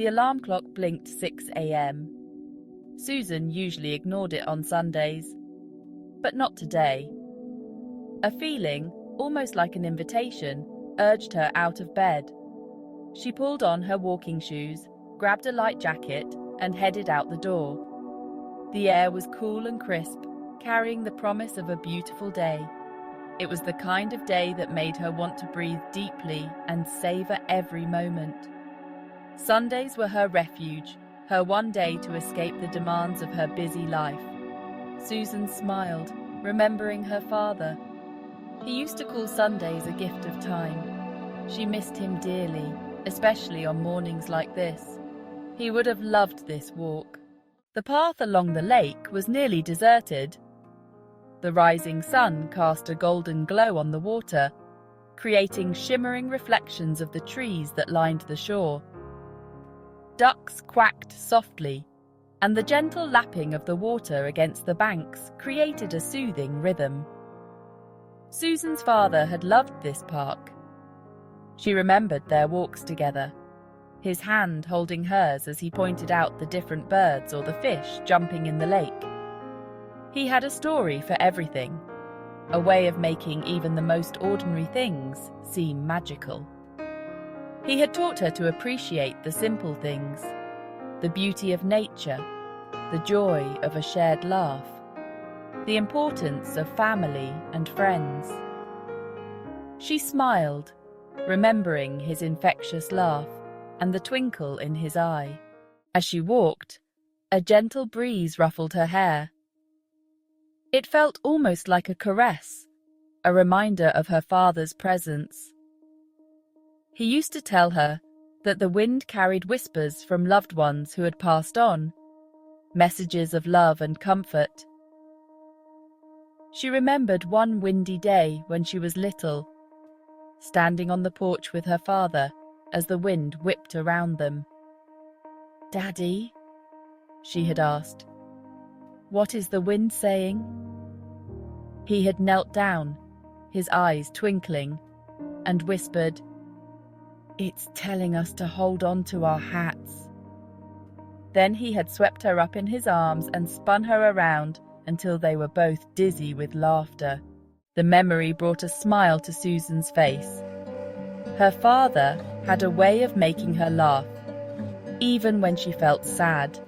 The alarm clock blinked 6 a.m. Susan usually ignored it on Sundays, but not today. A feeling, almost like an invitation, urged her out of bed. She pulled on her walking shoes, grabbed a light jacket, and headed out the door. The air was cool and crisp, carrying the promise of a beautiful day. It was the kind of day that made her want to breathe deeply and savor every moment. Sundays were her refuge, her one day to escape the demands of her busy life. Susan smiled, remembering her father. He used to call Sundays a gift of time. She missed him dearly, especially on mornings like this. He would have loved this walk. The path along the lake was nearly deserted. The rising sun cast a golden glow on the water, creating shimmering reflections of the trees that lined the shore. Ducks quacked softly, and the gentle lapping of the water against the banks created a soothing rhythm. Susan's father had loved this park. She remembered their walks together, his hand holding hers as he pointed out the different birds or the fish jumping in the lake. He had a story for everything, a way of making even the most ordinary things seem magical. He had taught her to appreciate the simple things, the beauty of nature, the joy of a shared laugh, the importance of family and friends. She smiled, remembering his infectious laugh and the twinkle in his eye. As she walked, a gentle breeze ruffled her hair. It felt almost like a caress, a reminder of her father's presence. He used to tell her that the wind carried whispers from loved ones who had passed on, messages of love and comfort. She remembered one windy day when she was little, standing on the porch with her father as the wind whipped around them. "Daddy," she had asked, "what is the wind saying?" He had knelt down, his eyes twinkling, and whispered, "It's telling us to hold on to our hats." Then he had swept her up in his arms and spun her around until they were both dizzy with laughter. The memory brought a smile to Susan's face. Her father had a way of making her laugh, even when she felt sad.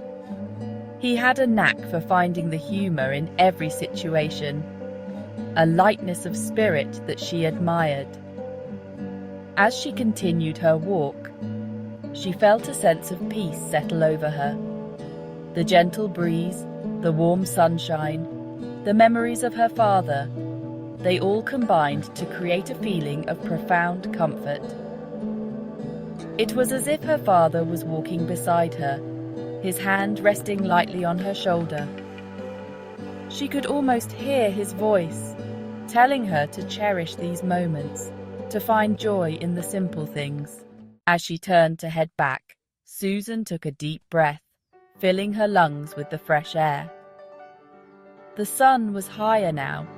He had a knack for finding the humor in every situation, a lightness of spirit that she admired. As she continued her walk, she felt a sense of peace settle over her. The gentle breeze, the warm sunshine, the memories of her father, they all combined to create a feeling of profound comfort. It was as if her father was walking beside her, his hand resting lightly on her shoulder. She could almost hear his voice, telling her to cherish these moments, to find joy in the simple things. As she turned to head back, Susan took a deep breath, filling her lungs with the fresh air. The sun was higher now,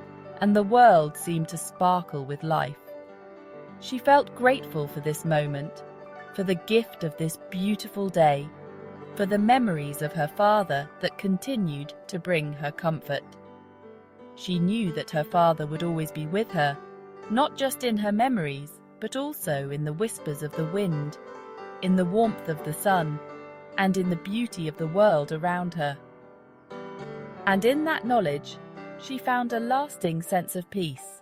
and the world seemed to sparkle with life. She felt grateful for this moment, for the gift of this beautiful day, for the memories of her father that continued to bring her comfort. She knew that her father would always be with her, not just in her memories, but also in the whispers of the wind, in the warmth of the sun, and in the beauty of the world around her. And in that knowledge, she found a lasting sense of peace.